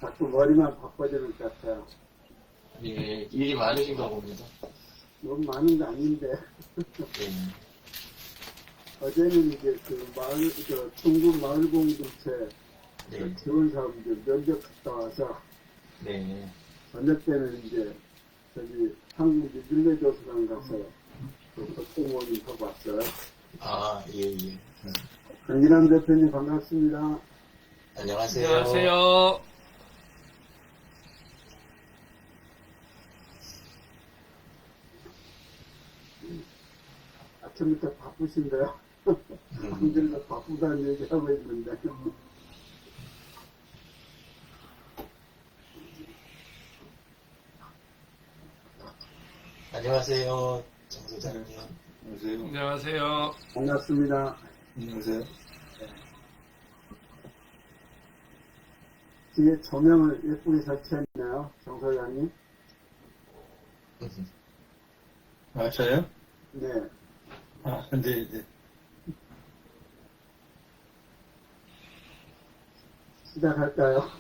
자꾸 머리만 바빠지는 것 같아요. 예, 일이 많으신가 봅니다. 너무 많은 거 아닌데. 예. 어제는 이제 그 중국 마을 공동체 네. 지원 사업들 면접 갔다 와서 네. 저녁 때는 이제 저기 한국 밀레도서관 가서 그 공무원이 하고 왔어요. 아, 예, 예. 강진환 대표님 반갑습니다. 안녕하세요. 안녕하세요. 아침부터 바쁘신데요. 강진환 바쁘다는 얘기하고 있는데. 안녕하세요. 정 소장님. 안녕하세요. 안녕하세요. 반갑습니다. 안녕하세요. 뒤에 조명을 예쁘게 설치했나요, 정 소장님? 아, 저요? 네. 아, 네, 네. 시작할까요?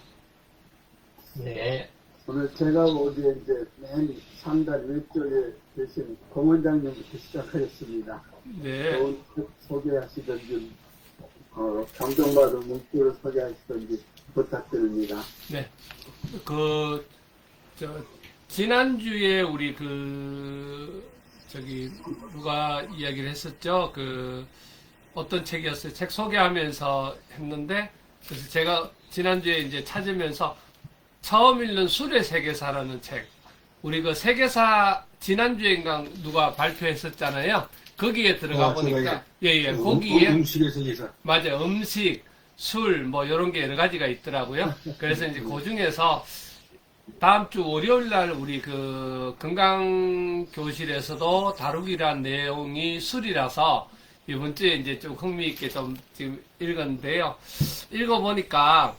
네. 오늘 제가 보기에 이제 맨 상단 왼쪽에 계신 공 원장님부터 시작하겠습니다. 네. 소개하시던지, 경종받은 문구를 소개하시던지 부탁드립니다. 네. 지난주에 우리 누가 이야기를 했었죠? 어떤 책이었어요? 책 소개하면서 했는데, 그래서 제가 지난주에 이제 찾으면서 처음 읽는 술의 세계사라는 책. 우리 세계사 지난주에인가 누가 발표했었잖아요. 거기에 들어가 보니까, 거기에. 음식의 세계사. 맞아요. 음식, 술, 요런 게 여러 가지가 있더라고요. 그래서 이제 그 중에서 다음 주 월요일 날 우리 건강교실에서도 다루기로 한 내용이 술이라서 이번 주에 이제 좀 흥미있게 좀 지금 읽었는데요. 읽어보니까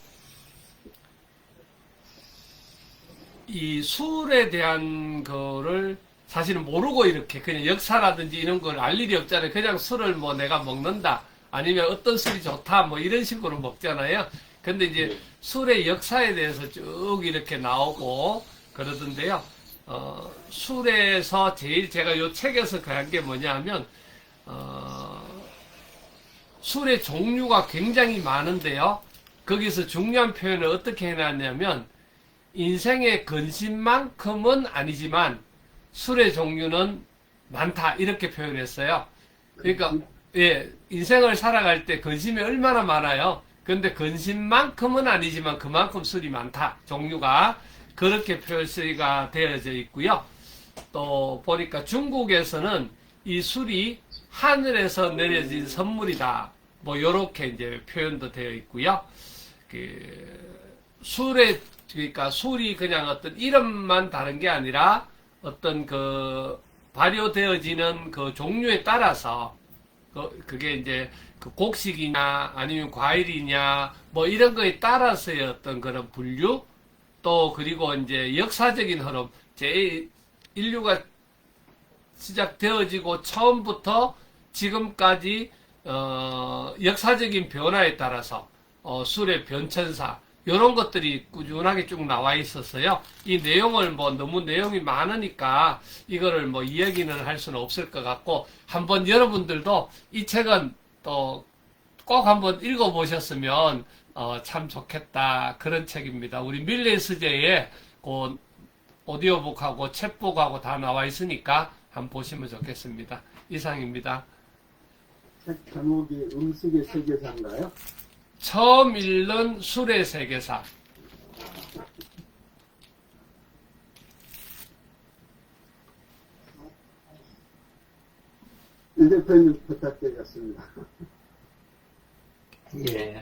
이 술에 대한 거를 사실은 모르고 이렇게 그냥 역사라든지 이런 걸 알 일이 없잖아요. 그냥 술을 내가 먹는다. 아니면 어떤 술이 좋다. 이런 식으로 먹잖아요. 근데 이제 술의 역사에 대해서 쭉 이렇게 나오고 그러던데요. 술에서 제일 제가 요 책에서 그한 게 뭐냐면, 술의 종류가 굉장히 많은데요. 거기서 중요한 표현을 어떻게 해놨냐면, 인생의 근심만큼은 아니지만 술의 종류는 많다 이렇게 표현했어요. 그러니까 인생을 살아갈 때 근심이 얼마나 많아요. 근데 근심만큼은 아니지만 그만큼 술이 많다. 종류가 그렇게 표시가 되어져 있고요. 또 보니까 중국에서는 이 술이 하늘에서 내려진 선물이다. 요렇게 이제 표현도 되어 있고요. 그러니까 술이 그냥 어떤 이름만 다른 게 아니라 어떤 발효되어지는 종류에 따라서 그게 이제 곡식이냐 아니면 과일이냐 이런 거에 따라서의 어떤 그런 분류 또 그리고 이제 역사적인 흐름 인류가 시작되어지고 처음부터 지금까지 역사적인 변화에 따라서 술의 변천사 이런 것들이 꾸준하게 쭉 나와 있었어요. 이 내용을 너무 내용이 많으니까 이거를 이야기는 할 수는 없을 것 같고 한번 여러분들도 이 책은 또 꼭 한번 읽어보셨으면 참 좋겠다 그런 책입니다. 우리 밀레스제에 오디오북하고 챗북하고 다 나와 있으니까 한번 보시면 좋겠습니다. 이상입니다. 책 제목이 음식의 세계사인가요? 처음 읽는 술의 세계사. 이 대표님 부탁드리겠습니다. 예.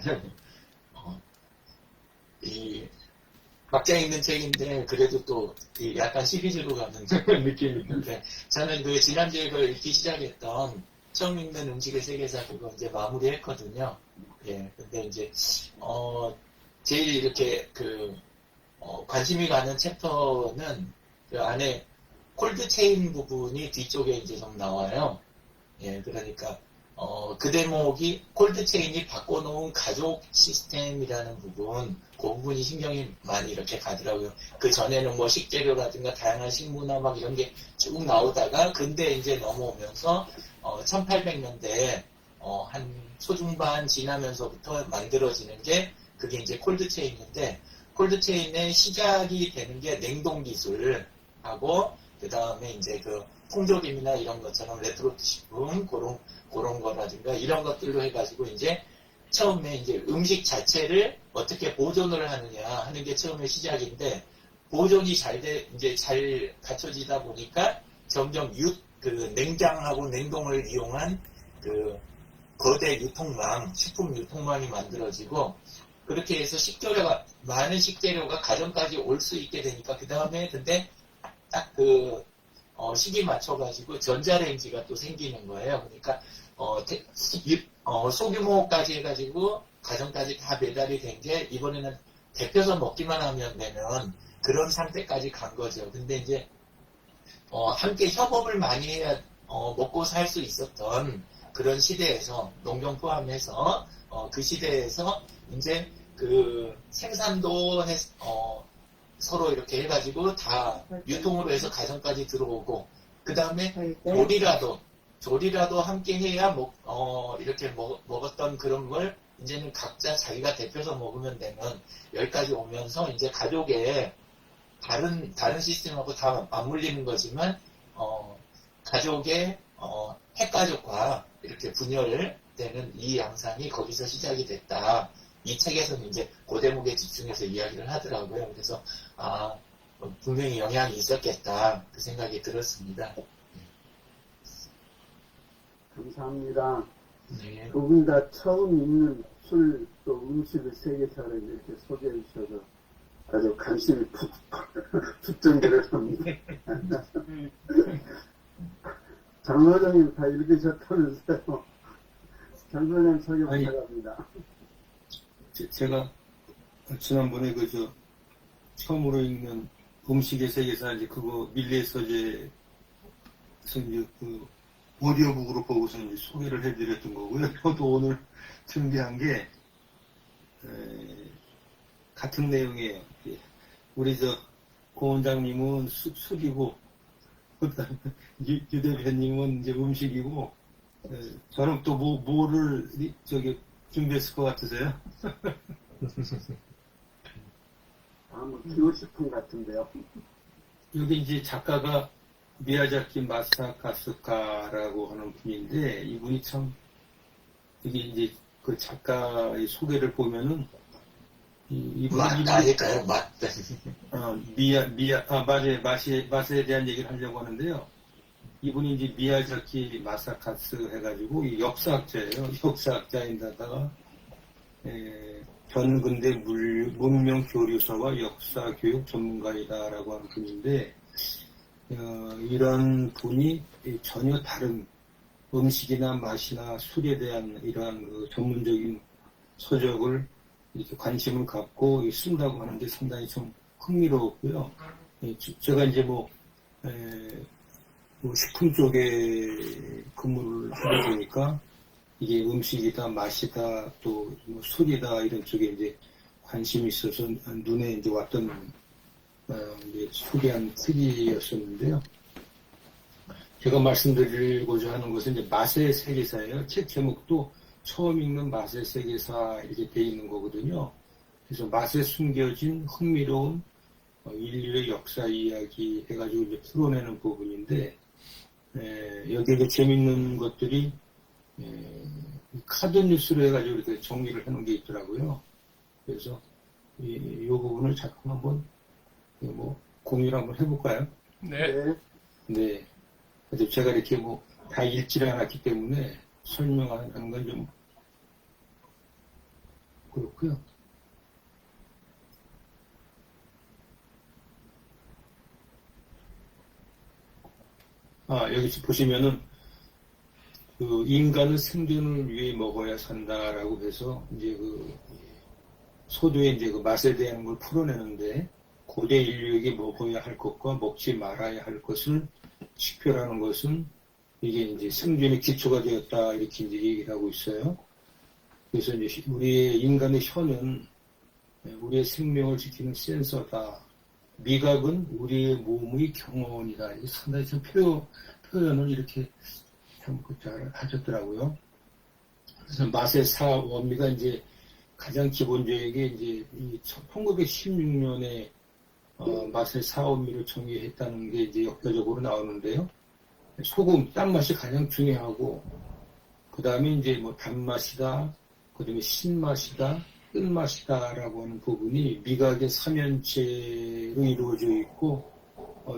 막장 읽는 책인데, 그래도 또, 약간 시리즈로 가는 느낌이 있는데, 저는 지난주에 그걸 읽기 시작했던, 처음 읽는 음식의 세계사 그거 이제 마무리했거든요. 예. 근데 이제, 제일 이렇게 관심이 가는 챕터는 그 안에 콜드 체인 부분이 뒤쪽에 이제 좀 나와요. 예, 그러니까 그 대목이 콜드 체인이 바꿔놓은 가족 시스템이라는 부분, 그 부분이 신경이 많이 이렇게 가더라고요. 그 전에는 뭐 식재료라든가 다양한 식문화 막 이런 게 쭉 나오다가 근대 이제 넘어오면서 1800년대에 한 초중반 지나면서부터 만들어지는 게 그게 이제 콜드 체인인데, 콜드 체인의 시작이 되는 게 냉동 기술하고 그 다음에 이제 그 통조림이나 이런 것처럼 레트로트 식품 그런 거라든가 이런 것들로 해가지고 이제 처음에 이제 음식 자체를 어떻게 보존을 하느냐 하는 게 처음에 시작인데, 보존이 이제 잘 갖춰지다 보니까 점점 그 냉장하고 냉동을 이용한 그 거대 유통망, 식품 유통망이 만들어지고, 그렇게 해서 많은 식재료가 가정까지 올 수 있게 되니까, 그 다음에 근데 딱 그 시기 맞춰가지고 전자레인지가 또 생기는 거예요. 그러니까 소규모까지 해가지고 가정까지 다 배달이 된 게 이번에는 데펴서 먹기만 하면 되는 그런 상태까지 간 거죠. 근데 이제 함께 협업을 많이 해야 먹고 살 수 있었던 그런 시대에서, 농경 포함해서 그 시대에서 이제 그 생산도 서로 이렇게 해가지고 다 유통으로 해서 가정까지 들어오고, 그 다음에 조리라도 함께 해야 이렇게 먹었던 그런 걸 이제는 각자 자기가 데펴서 먹으면 되는 여기까지 오면서 이제 가족의 다른 시스템하고 다 맞물리는 거지만 가족의 핵가족과 이렇게 분열되는 이 양상이 거기서 시작이 됐다. 이 책에서는 이제 그 대목에 집중해서 이야기를 하더라고요. 그래서 분명히 영향이 있었겠다 그 생각이 들었습니다. 감사합니다. 네. 두 분 다 처음 읽는 술 또 음식의 세계사를 이렇게 소개해 주셔서 아주 관심이 푹 정들어갑니다. 장로장님 다 읽으셨다면서요. 장로장 소개 아니, 부탁합니다. 제가 지난번에 처음으로 읽는 음식의 세계사, 이제 그거 밀레 서재에서 이제 그 오디오북으로 보고서 이제 소개를 해드렸던 거고요. 저도 오늘 준비한 게 같은 내용이에요. 우리 고 원장님은 술이고, 유 대표님은 이제 음식이고, 저는 또 뭐를 준비했을 것 같으세요? 뭐 기호식품 같은데요. 여기 이제 작가가 미야자키 마사카스카라고 하는 분인데, 이분이 참, 이게 이제 그 작가의 소개를 보면은, 아닐까요? 맛에 대한 얘기를 하려고 하는데요. 이분이 이제 미야자키 마사카스 해가지고, 이 역사학자예요. 역사학자인데다가, 현근대 문명 교류사와 역사 교육 전문가이다라고 하는 분인데, 이런 분이 전혀 다른 음식이나 맛이나 술에 대한 이러한 그 전문적인 서적을 이렇게 관심을 갖고 쓴다고 하는데 상당히 좀 흥미로웠고요. 제가 이제 식품 쪽에 근무를 하다 보니까 이게 음식이다, 맛이다, 또 술이다 이런 쪽에 이제 관심이 있어서 눈에 이제 왔던 이제 소개한 책이었었는데요. 제가 말씀드리고자 하는 것은 이제 맛의 세계사예요. 책 제목도 처음 읽는 맛의 세계사 이렇게 돼 있는 거거든요. 그래서 맛에 숨겨진 흥미로운 인류의 역사 이야기 해가지고 이제 풀어내는 부분인데, 여기에 재밌는 것들이 카드 뉴스로 해가지고 이렇게 정리를 해놓은 게 있더라고요. 그래서 이 부분을 잠깐 한번 공유를 한번 해볼까요? 네. 네. 그래서 제가 이렇게 다 읽지를 않았기 때문에 설명하는 건 좀 그렇고요. 여기 보시면은 그 인간은 생존을 위해 먹어야 산다라고 해서 이제 그 소두의 이제 그 맛에 대한 걸 풀어내는데, 고대 인류에게 먹어야 할 것과 먹지 말아야 할 것을 식표라는 것은 이게 이제 생존의 기초가 되었다 이렇게 이제 얘기를 하고 있어요. 그래서 이제 우리의 인간의 혀는 우리의 생명을 지키는 센서다. 미각은 우리의 몸의 경호원이다. 이게 상당히 참 표현을 이렇게 참 잘 하셨더라고요. 그래서 맛의 사원미가 이제 가장 기본적이게 이제 1916년에 맛의 사원미를 정의했다는 게 이제 역사적으로 나오는데요. 소금, 짠맛이 가장 중요하고, 그 다음에 이제 뭐 단맛이다, 그 다음에 신맛이다, 끝맛이다라고 하는 부분이 미각의 3연체로 이루어져 있고,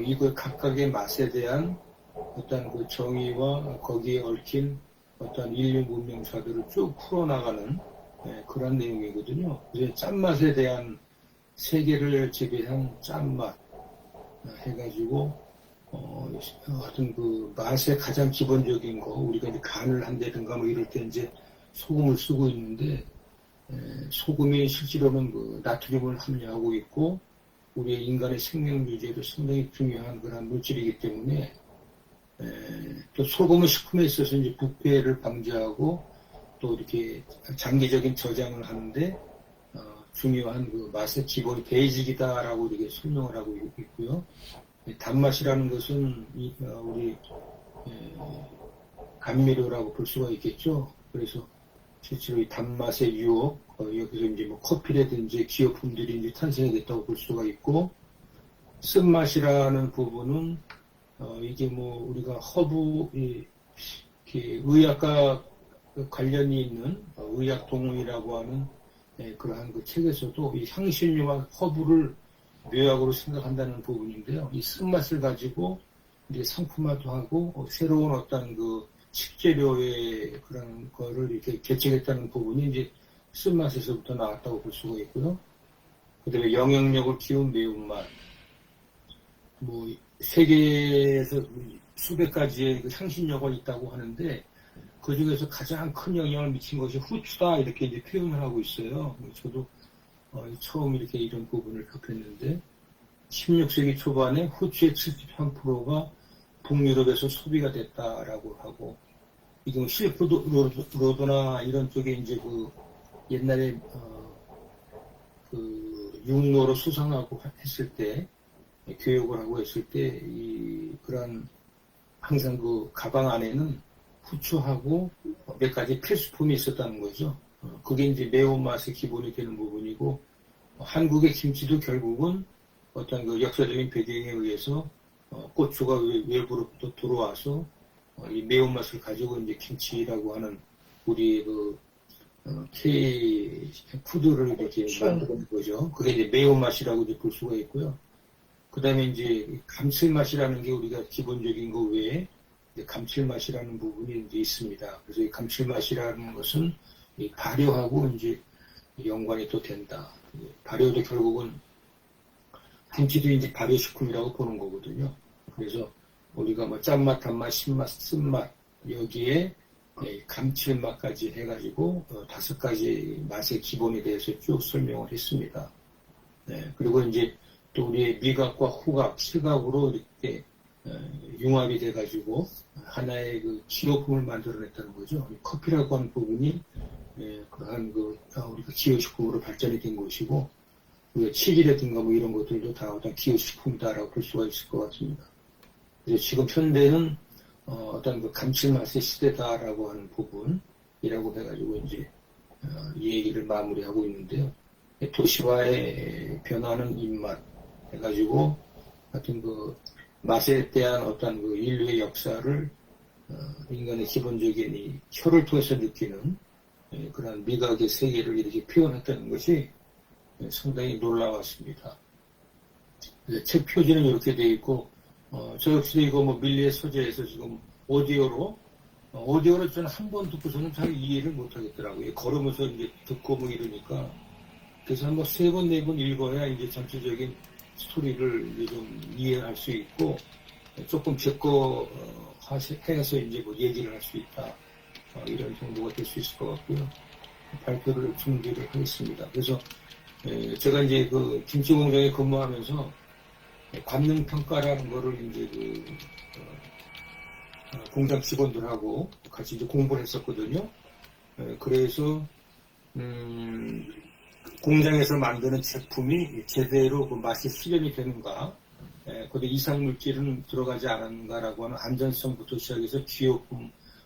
이거 각각의 맛에 대한 어떤 그 정의와 거기에 얽힌 어떤 인류 문명사들을 쭉 풀어나가는 그런 내용이거든요. 그래서 짠맛에 대한 세계를 지배한 짠맛 해가지고 어떤 그 맛의 가장 기본적인 거 우리가 이제 간을 한다든가 뭐 이럴 때 이제 소금을 쓰고 있는데 소금이 실제로는 그 나트륨을 함유하고 있고 우리의 인간의 생명 유지에도 상당히 중요한 그런 물질이기 때문에 또 소금은 식품에 있어서 이제 부패를 방지하고 또 이렇게 장기적인 저장을 하는데 중요한 그 맛의 기본 베이직이다라고 이렇게 설명을 하고 있고요. 단맛이라는 것은 우리 감미료라고 볼 수가 있겠죠. 그래서 실제로 이 단맛의 유혹 여기서 이제 뭐 커피라든지 기호품들이 이제 탄생이 됐다고 볼 수가 있고 쓴맛이라는 부분은 이게 뭐 우리가 허브 의학과 관련이 있는 의학 동의라고 하는 그러한 그 책에서도 이 향신료와 허브를 묘약으로 생각한다는 부분인데요. 이 쓴맛을 가지고 이제 상품화도 새로운 어떤 그 식재료의 그런 거를 이렇게 개척했다는 부분이 이제 쓴맛에서부터 나왔다고 볼 수가 있고요. 그 다음에 영향력을 키운 매운맛. 뭐, 세계에서 수백 가지의 그 향신료가 있다고 하는데, 그 중에서 가장 큰 영향을 미친 것이 후추다, 이렇게 이제 표현을 하고 있어요. 저도 처음 이렇게 이런 부분을 접했는데, 16세기 초반에 후추의 73%가 북유럽에서 소비가 됐다라고 하고, 이건 실크로드나 이런 쪽에 이제 그 옛날에 그 육로로 수상하고 했을 때, 교육을 하고 했을 때, 그런 항상 그 가방 안에는 후추하고 몇 가지 필수품이 있었다는 거죠. 그게 이제 매운맛의 기본이 되는 부분이고, 한국의 김치도 결국은 어떤 그 역사적인 배경에 의해서 고추가 외부로부터 들어와서 이 매운맛을 가지고 이제 김치라고 하는 우리 그 K 푸드를 이렇게 만드는 거죠. 그게 이제 매운맛이라고 이제 볼 수가 있고요. 그 다음에 이제 감칠맛이라는 게 우리가 기본적인 거 외에 감칠맛이라는 부분이 이제 있습니다. 그래서 이 감칠맛이라는 것은 이 발효하고 이제 연관이 또 된다. 발효도 결국은 김치도 이제 발효식품이라고 보는 거거든요. 그래서 우리가 뭐 짠맛, 단맛, 신맛, 쓴맛 여기에 감칠맛까지 해가지고 5가지 맛의 기본에 대해서 쭉 설명을 했습니다. 그리고 이제 또 우리의 미각과 후각, 시각으로 이렇게 융합이 돼가지고 하나의 그 기호품을 만들어냈다는 거죠. 커피라고 하는 부분이 그러한 그 우리가 기호식품으로 발전이 된 것이고 치즈라든가 뭐 이런 것들도 다 어떤 기호식품이다라고 볼 수가 있을 것 같습니다. 그래서 지금 현대는 어떤 그 감칠맛의 시대다라고 하는 부분이라고 해가지고 이제 이 얘기를 마무리하고 있는데요. 도시화의 변화는 입맛 해가지고 하여튼 그 맛에 대한 어떤 그 인류의 역사를 인간의 기본적인 이 혀를 통해서 느끼는 그런 미각의 세계를 이렇게 표현했다는 것이 상당히 놀라웠습니다. 책 표지는 이렇게 되어 있고 저 역시도 이거 뭐 밀리의 소재에서 지금 오디오로 저는 한 번 듣고서는 잘 이해를 못 하겠더라고요. 걸으면서 이제 듣고 뭐 이러니까 그래서 한번 3번, 4번 읽어야 이제 전체적인 스토리를 이제 좀 이해할 수 있고 조금 제거 해서 이제 뭐 얘기를 할 수 있다. 이런 정도가 될 수 있을 것 같고요. 발표를 준비를 하겠습니다. 그래서 제가 이제 그 김치 공장에 근무하면서 관능 평가라는 거를 이제 공장 직원들하고 같이 이제 공부를 했었거든요. 그래서 공장에서 만드는 제품이 제대로 그 맛이 실현이 되는가, 거기에 이상물질은 들어가지 않았는가라고 하는 안전성부터 시작해서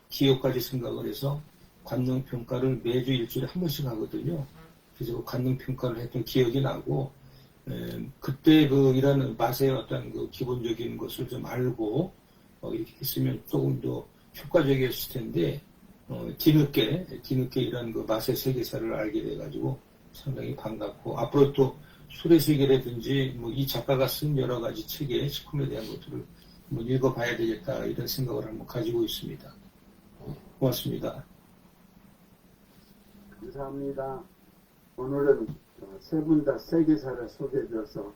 기호까지 생각을 해서 관능 평가를 매주 일주일에 한 번씩 하거든요. 그래서 그 관능 평가를 했던 기억이 나고, 그때 그 이런 맛의 어떤 그 기본적인 것을 좀 알고 이렇게 했으면 조금 더 효과적이었을 텐데, 뒤늦게 이런 그 맛의 세계사를 알게 돼가지고 상당히 반갑고, 앞으로 또 술의 세계라든지 뭐 이 작가가 쓴 여러 가지 책의 식품에 대한 것들을 한번 읽어봐야 되겠다 이런 생각을 한번 가지고 있습니다. 고맙습니다. 감사합니다. 오늘은 세 분 다 세계사를 소개해줘서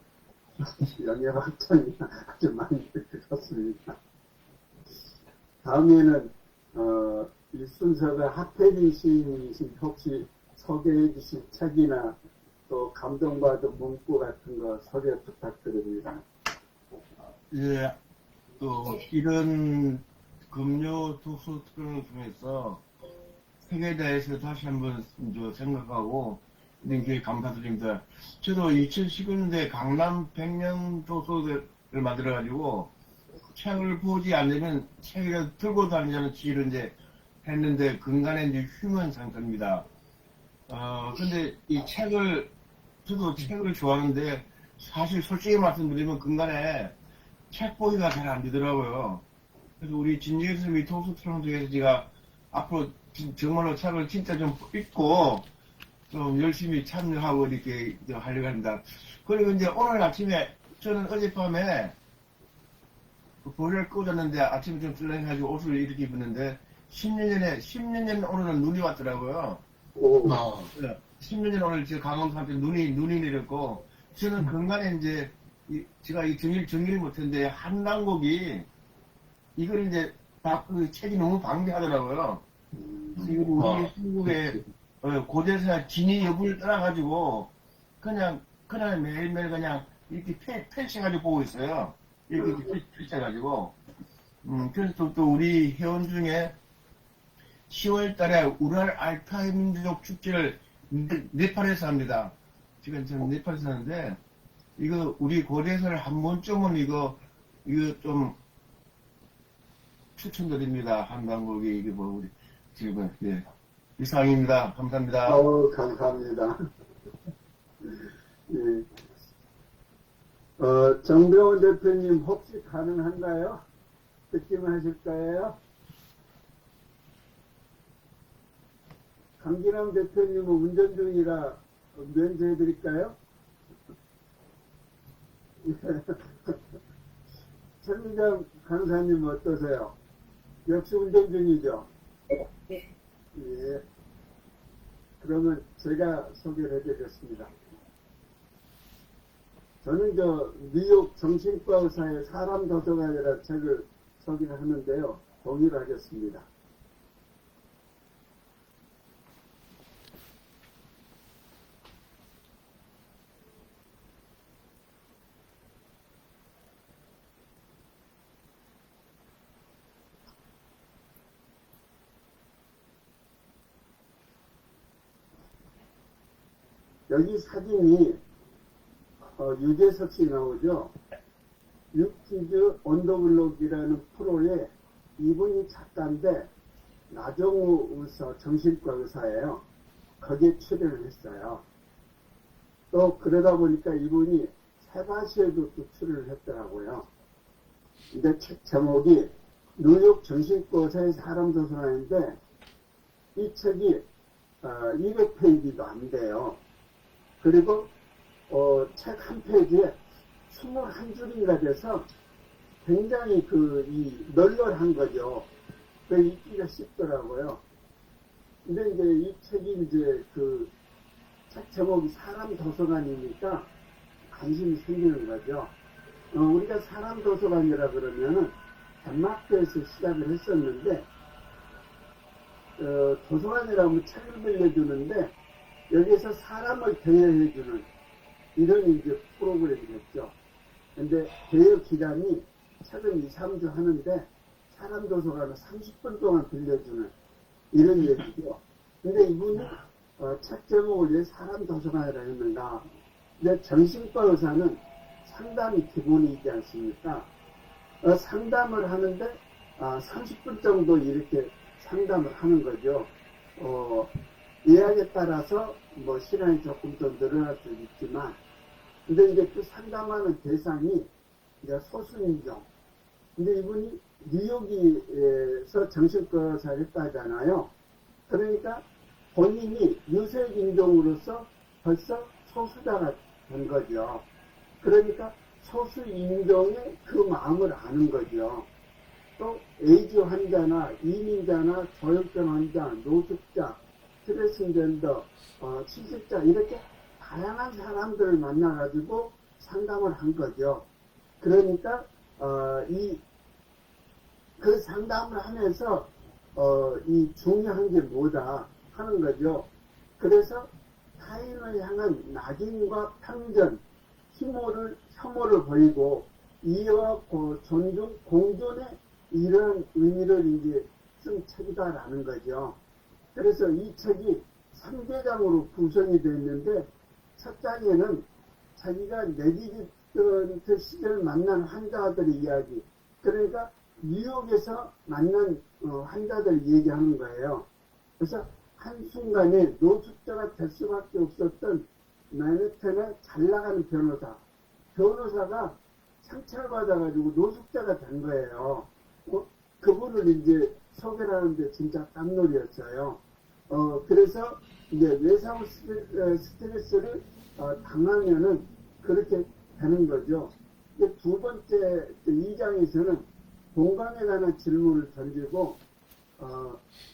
영예확장이 아주 많이 들었습니다. 다음에는 이 순서가 하태진 시인이신 혹시 소개해 주실 책이나 또 감동받은 문구 같은 거 소개 부탁드립니다. 예, 또 이런 금요 독서 특강을 통해서 책에 대해서 다시 한번 생각하고 있는 게 감사드립니다. 저도 2019년대 강남 100년 독서를 만들어가지고 책을 보지 않으면 책을 들고 다니자는 지를 이제 했는데 근간에 이제 휴먼 상태입니다. 근데 이 책을 저도 책을 좋아하는데 사실 솔직히 말씀드리면 근간에 책 보기가 잘 안 되더라고요. 그래서 우리 진지혜 선생님이 독서 트렁 중에서 제가 앞으로 정말로 책을 진짜 좀 읽고 좀 열심히 참여하고 이렇게 하려고 합니다. 그리고 이제 오늘 아침에 저는 어젯밤에 보일러를 끄졌는데 아침에 좀 쓸렁해가지고 옷을 이렇게 입었는데 10년 전 오늘은 눈이 왔더라고요. 오, 10년 전 오늘 제가 강원도한테 눈이 내렸고 저는 근간에 이제 제가 이 정리를 못했는데 한남곡이 이걸 이제 그 책이 너무 방대하더라고요. 이거 우리 한국의 고대사 진위 여부를 따라가지고 그냥 매일매일 그냥 이렇게 펼쳐가지고 보고 있어요. 이렇게 펼쳐가지고 그래서 또 우리 회원 중에 10월 달에 우랄 알타이 민족 축제를 네팔에서 합니다. 지금 저는 네팔에서 하는데 이거 우리 고대사를 한 번쯤은 이거 좀 추천드립니다. 한방국이 이게 뭐 우리 지금 이상입니다. 감사합니다. 감사합니다. 예. 정병훈 대표님 혹시 가능한가요? 듣기만 하실 거예요? 강기남 대표님은 운전 중이라 면제해 드릴까요? 최민정 강사님 어떠세요? 역시 운전 중이죠? 네. 예. 그러면 제가 소개를 해드리겠습니다. 저는 뉴욕 정신과 의사의 사람 도서관이라는 책을 소개를 하는데요. 동의를 하겠습니다. 여기 사진이 유재석 씨 나오죠. 유퀴즈 언더블록이라는 프로에 이분이 작가인데 나정우 의사, 정신과 의사예요. 거기에 출연을 했어요. 또 그러다 보니까 이분이 세바시에도 또 출연을 했더라고요. 근데 책 제목이 뉴욕 정신과 의사의 사람 도서관인데 이 책이 200페이지도 안 돼요. 그리고 책 한 페이지에 21줄인가 돼서 굉장히 널널한 거죠. 그 읽기가 쉽더라고요. 근데 이제 이 책이 책 제목이 사람 도서관이니까 관심이 생기는 거죠. 우리가 사람 도서관이라 그러면은 덴마크에서 시작을 했었는데, 도서관이라면 책을 빌려주는데, 여기서 사람을 대여해주는 이런 이제 프로그램이었죠. 근데 개혁 기간이 최근 2, 3주 하는데 사람 도서관을 30분 동안 빌려주는 이런 얘기죠. 근데 이분이 책 제목을 왜 사람 도서관이라 했는가. 근데 정신과 의사는 상담이 기본이지 않습니까? 상담을 하는데 30분 정도 이렇게 상담을 하는 거죠. 예약에 따라서 뭐 시간이 조금 더 늘어날 수도 있지만, 근데 이제 그 상담하는 대상이 이제 소수인종. 근데 이분이 뉴욕에서 정신과 의사를 했다잖아요. 그러니까 본인이 유색인종으로서 벌써 소수자가 된 거죠. 그러니까 소수인종의 그 마음을 아는 거죠. 또 에이즈 환자나 이민자나 조혈증 환자, 노숙자, 트랜스젠더, 취직자 이렇게 다양한 사람들을 만나가지고 상담을 한 거죠. 그러니까 그 상담을 하면서 이 중요한 게 뭐다 하는 거죠. 그래서 타인을 향한 낙인과 편견, 혐오를 보이고 이해와 존중, 공존의 이런 의미를 이제 쓴 책이다라는 거죠. 그래서 이 책이 3대장으로 구성이 되어 있는데 첫 장에는 자기가 레지던트 시절 만난 환자들의 이야기, 그러니까 뉴욕에서 만난 환자들 얘기하는 거예요. 그래서 한순간에 노숙자가 될 수밖에 없었던 맨해튼의 잘 나가는 변호사가 상처를 받아가지고 노숙자가 된 거예요. 그분을 이제 소개를 하는데 진짜 깜놀이었어요. 그래서 이제 외상 스트레스를 당하면은 그렇게 되는 거죠. 두 번째 2장에서는 공감에 관한 질문을 던지고,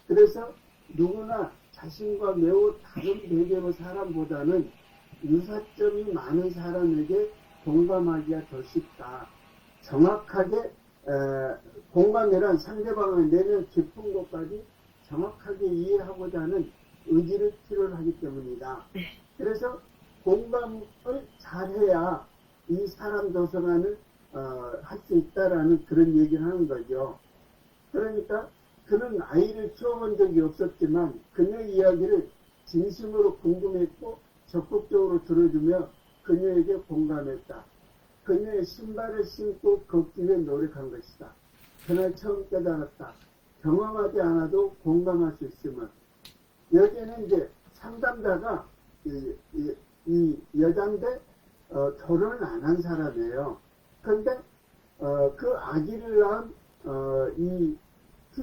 그래서 누구나 자신과 매우 다른 배경의 사람보다는 유사점이 많은 사람에게 공감하기가 더 쉽다. 정확하게 공감이란 상대방을 내면 깊은 것까지 정확하게 이해하고자 하는 의지를 필요로 하기 때문이다. 그래서 공감을 잘해야 이 사람 도서관을 할 수 있다라는 그런 얘기를 하는 거죠. 그러니까 그는 아이를 키워본 적이 없었지만 그녀의 이야기를 진심으로 궁금했고 적극적으로 들어주며 그녀에게 공감했다. 그녀의 신발을 신고 걷기 위해 노력한 것이다. 그날 처음 깨달았다. 경험하지 않아도 공감할 수 있음을. 여기에는 이제 상담자가 이 여자인데 결혼을 안 한 사람이에요. 그런데 그 아기를 낳은 이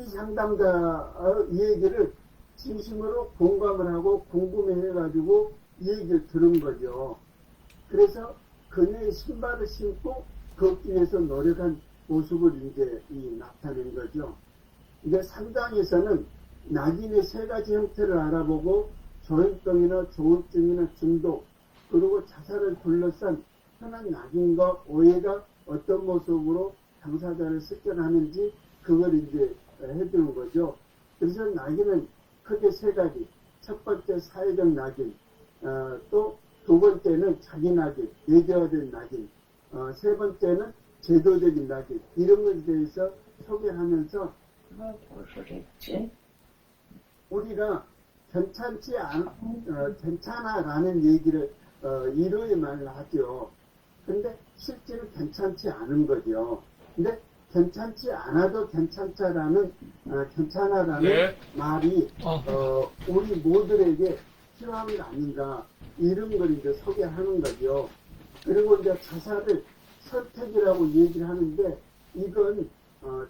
상담자 이 얘기를 진심으로 공감을 하고 궁금해해가지고 이 얘기를 들은 거죠. 그래서 그녀의 신발을 신고 걷기 위해서 노력한 모습을 이제 나타낸 거죠. 이제 3장에서는 낙인의 세 가지 형태를 알아보고 조현병이나 조울증이나 중독, 그리고 자살을 둘러싼 흔한 낙인과 오해가 어떤 모습으로 당사자를 습격하는지 그걸 이제 해주는 거죠. 그래서 낙인은 크게 세 가지. 첫 번째 사회적 낙인, 또 두 번째는 자기 낙인, 내재화된 낙인, 세 번째는 제도적인 낙인, 이런 것에 대해서 소개하면서 뭘 소리했지? 우리가 괜찮아라는 얘기를 이로의 말을 하죠. 근데 실제로 괜찮지 않은 거죠. 근데 괜찮지 않아도 괜찮다라는 괜찮아라는 네. 말이 우리 모두에게 필요한 거 아닌가, 이런 걸 이제 소개하는 거죠. 그리고 이제 자살을 선택이라고 얘기를 하는데 이건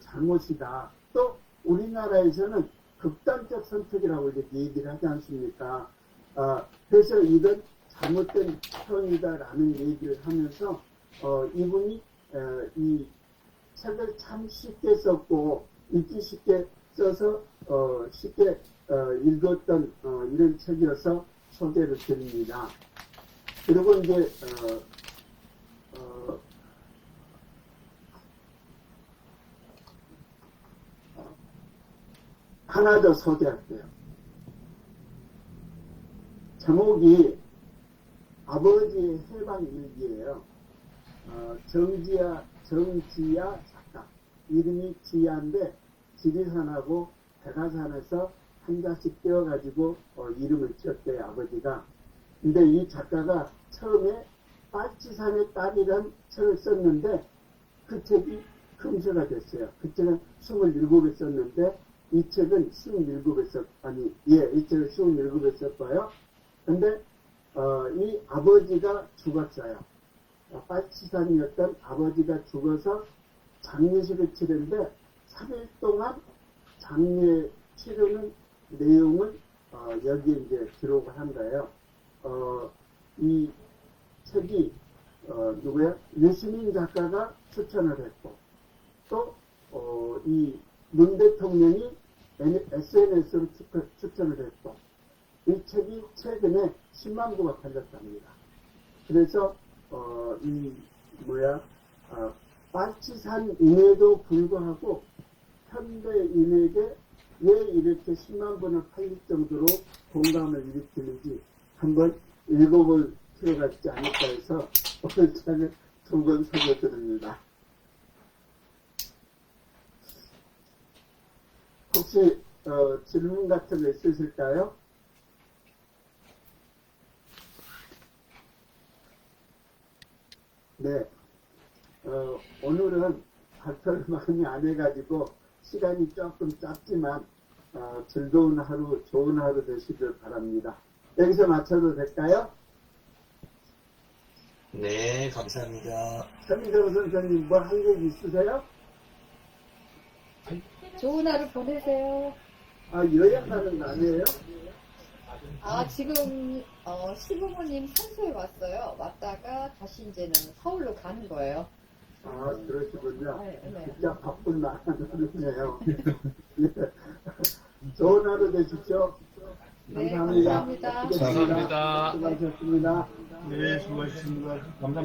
잘못이다. 또 우리나라에서는 극단적 선택이라고 이렇게 얘기를 하지 않습니까? 그래서 이건 잘못된 표현이다라는 얘기를 하면서 이분이 이 책을 참 쉽게 썼고 읽기 쉽게 써서 쉽게 읽었던 이런 책이어서 소개를 드립니다. 그리고 이제 하나 더 소개할게요. 제목이 아버지의 해방일기예요. 정지야 작가. 이름이 지야인데 지리산하고 백아산에서 한 자씩 떼어가지고 이름을 지었대요, 아버지가. 근데 이 작가가 처음에 빨치산의 딸이란 책을 썼는데 그 책이 금세가 됐어요. 그 책은 27에 썼는데 이 책은 17에 이 책을 27에 썼어요. 근데 이 아버지가 죽었어요. 빨치산이었던 아버지가 죽어서 장례식을 치르는데 3일 동안 장례 치르는 내용을 여기에 이제 기록을 한 거예요. 이 책이 누구야? 유시민 작가가 추천을 했고 또 이 문 대통령이 SNS로 추천을 했고 이 책이 최근에 10만 부가 팔렸답니다. 그래서 빨치산임에도 불구하고 현대인에게 왜 이렇게 10만 부를 팔릴 정도로 공감을 일으키는지 한번 읽어볼 필요가 있지 않을까 해서 오늘 책을 두 권 소개드립니다. 혹시 질문 같은 거 있으실까요? 네. 오늘은 발표를 많이 안 해가지고 시간이 조금 짧지만 즐거운 하루, 좋은 하루 되시길 바랍니다. 여기서 마쳐도 될까요? 네, 감사합니다. 최민정 선생님 뭐 할 얘기 있으세요? 좋은 하루 보내세요. 여행 가는 거 아니에요? 지금 시부모님 산소에 왔어요. 왔다가 다시 이제는 서울로 가는 거예요. 그러시군요. 네. 진짜 바쁜 날이네요. 좋은 하루 되십시오. 네, 감사합니다. 감사합니다. 감사합니다. 수고하셨습니다. 네, 수고하셨습니다. 감사합니다.